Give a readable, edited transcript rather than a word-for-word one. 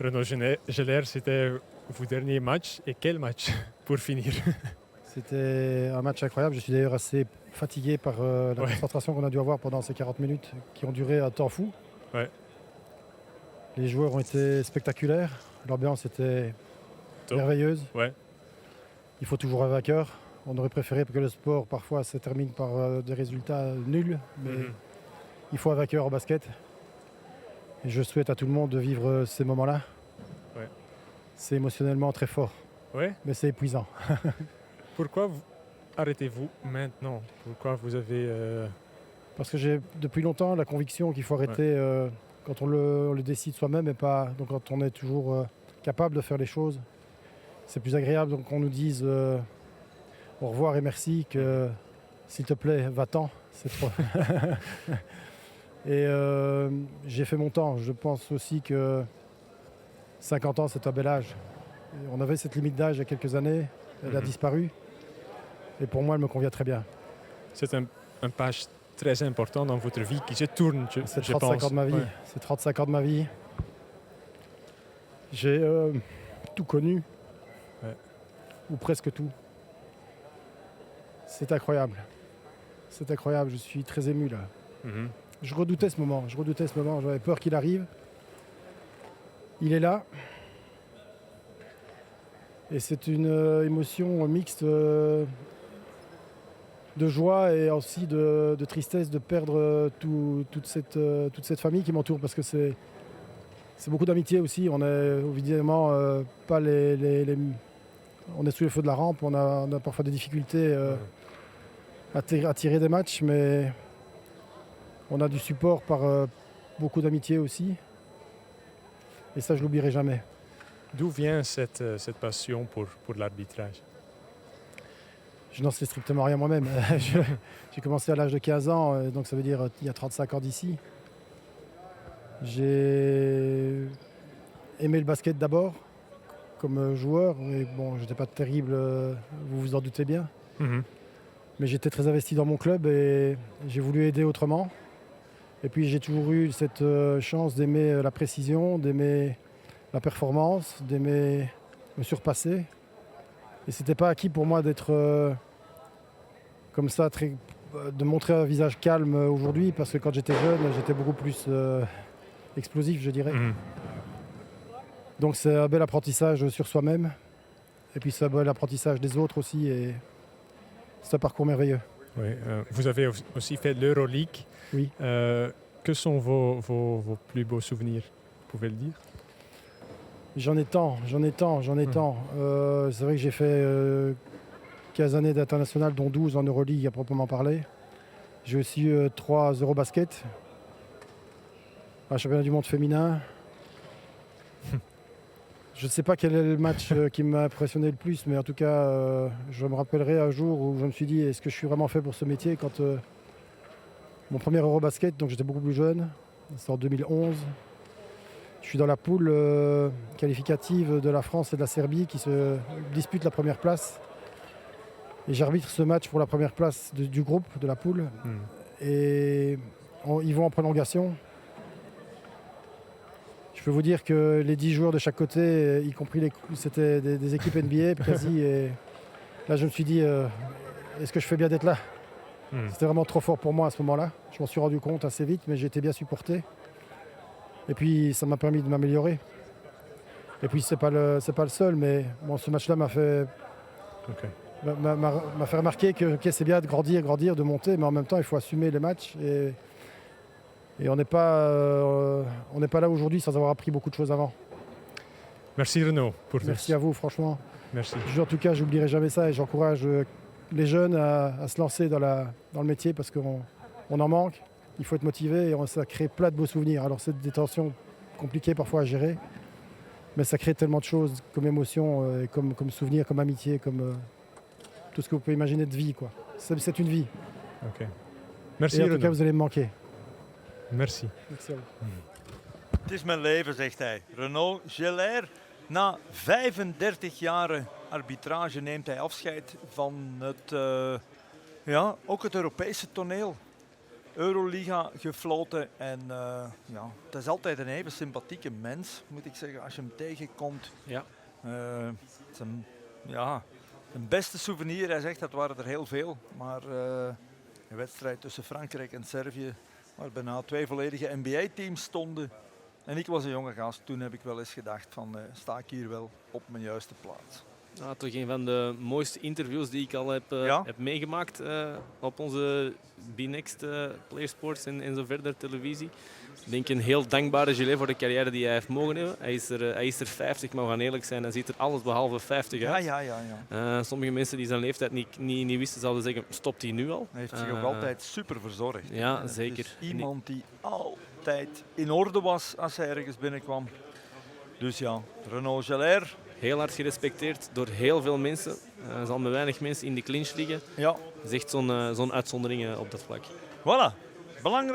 Renaud Gelaire, c'était vos derniers matchs. Et quel match pour finir? C'était un match incroyable. Je suis d'ailleurs assez fatigué par la concentration qu'on a dû avoir pendant ces 40 minutes qui ont duré un temps fou. Ouais. Les joueurs ont été spectaculaires. L'ambiance était Top. merveilleuse. Ouais. Il faut toujours un vainqueur. On aurait préféré que le sport parfois se termine par des résultats nuls, mais il faut un vainqueur en basket. Et je souhaite à tout le monde de vivre ces moments-là. Ouais. C'est émotionnellement très fort, Ouais. mais c'est épuisant. Pourquoi arrêtez-vous maintenant? Pourquoi vous avez... Parce que j'ai depuis longtemps la conviction qu'il faut arrêter quand on le décide soi-même et pas donc quand on est toujours capable de faire les choses. C'est plus agréable donc qu'on nous dise au revoir et merci que s'il te plaît va-t'en, c'est trop. Et j'ai fait mon temps. Je pense aussi que 50 ans c'est un bel âge. Et on avait cette limite d'âge il y a quelques années, elle a disparu et pour moi elle me convient très bien. C'est un page très important dans votre vie qui se tourne, C'est je 35 pense. ans de ma vie. Ouais. C'est 35 ans de ma vie. J'ai tout connu. Ouais. Ou presque tout. C'est incroyable. C'est incroyable. Je suis très ému là. Mhm. Je redoutais ce moment. J'avais peur qu'il arrive. Il est là. Et c'est une émotion mixte de joie et aussi de tristesse de perdre toute cette famille qui m'entoure parce que c'est beaucoup d'amitié aussi. On est évidemment pas on est sous les feux de la rampe, on a parfois des difficultés à tirer des matchs, mais on a du support par beaucoup d'amitié aussi. Et ça, je l'oublierai jamais. D'où vient cette passion pour l'arbitrage? Je n'en sais strictement rien moi-même. J'ai commencé à l'âge de 15 ans, donc ça veut dire il y a 35 ans d'ici. J'ai aimé le basket d'abord, comme joueur. Mais bon, j'étais pas terrible, vous vous en doutez bien. Mhm. Mais j'étais très investi dans mon club et j'ai voulu aider autrement. Et puis j'ai toujours eu cette chance d'aimer la précision, d'aimer la performance, d'aimer me surpasser. Et c'était pas acquis pour moi d'être comme ça, de montrer un visage calme aujourd'hui, parce que quand j'étais jeune, j'étais beaucoup plus explosif, je dirais. Mhm. Donc c'est un bel apprentissage sur soi-même, et puis c'est un bel apprentissage des autres aussi, et c'est un parcours merveilleux. Oui, vous avez aussi fait l'Euroleague. Oui. Que sont vos plus beaux souvenirs? Vous pouvez le dire? J'en ai tant. C'est vrai que j'ai fait 15 années d'international, dont 12 en Euroleague à proprement parler. J'ai aussi eu 3 Eurobasket, un championnat du monde féminin. Je ne sais pas quel est le match qui m'a impressionné le plus, mais en tout cas, je me rappellerai un jour où je me suis dit, est-ce que je suis vraiment fait pour ce métier quand mon premier Eurobasket, donc j'étais beaucoup plus jeune, c'est en 2011. Je suis dans la poule qualificative de la France et de la Serbie qui se disputent la première place. Et j'arbitre ce match pour la première place du groupe, de la poule. Et ils vont en prolongation. Je peux vous dire que les 10 joueurs de chaque côté, y compris c'était des équipes NBA quasi. Et là, je me suis dit, est-ce que je fais bien d'être là? C'était vraiment trop fort pour moi à ce moment-là. Je m'en suis rendu compte assez vite, mais j'ai été bien supporté. Et puis, ça m'a permis de m'améliorer. Et puis, c'est pas le seul, mais bon, ce match-là m'a fait remarquer que c'est bien de grandir, de monter, mais en même temps, il faut assumer les matchs. Et on n'est pas là aujourd'hui sans avoir appris beaucoup de choses avant. Merci Renaud. Merci à vous, franchement. Merci. En tout cas, je n'oublierai jamais ça et j'encourage les jeunes à se lancer dans le métier parce qu'on en manque. Il faut être motivé et ça crée plein de beaux souvenirs. Alors c'est des tensions compliquées parfois à gérer, mais ça crée tellement de choses comme émotion, comme souvenirs, comme amitié, comme tout ce que vous pouvez imaginer de vie, quoi. C'est une vie. Ok. Merci et en Renaud. tout cas, vous allez me manquer. Merci. Merci à vous. Het is mijn leven, zegt hij. Renaud Gelaire. Na 35 jaren arbitrage neemt hij afscheid van ook het Europese toneel. Euroliga gefloten. En ja, het is altijd een even sympathieke mens, moet ik zeggen, als je hem tegenkomt. Ja. Het is een beste souvenir, hij zegt dat waren er heel veel. Maar een wedstrijd tussen Frankrijk en Servië, waar bijna 2 volledige NBA-teams stonden. En ik was een jonge gast, toen heb ik wel eens gedacht van sta ik hier wel op mijn juiste plaats. Nou, toch een van de mooiste interviews die ik al heb meegemaakt op onze B-Next PlaySports en zo verder televisie. Ik denk een heel dankbare Gillet voor de carrière die hij heeft mogen hebben. Hij is er 50, maar we gaan eerlijk zijn, hij ziet er alles behalve 50 uit. Ja. Sommige mensen die zijn leeftijd niet wisten, zouden zeggen, stopt hij nu al? Hij heeft zich ook altijd super verzorgd. Ja, zeker. Dus iemand die altijd in orde was als hij ergens binnenkwam. Dus ja, Renaud Gelaire. Heel hard gerespecteerd door heel veel mensen. Er zal met weinig mensen in de clinch liggen. Ja. Dat is echt zo'n uitzondering op dat vlak. Voilà, belangrijk.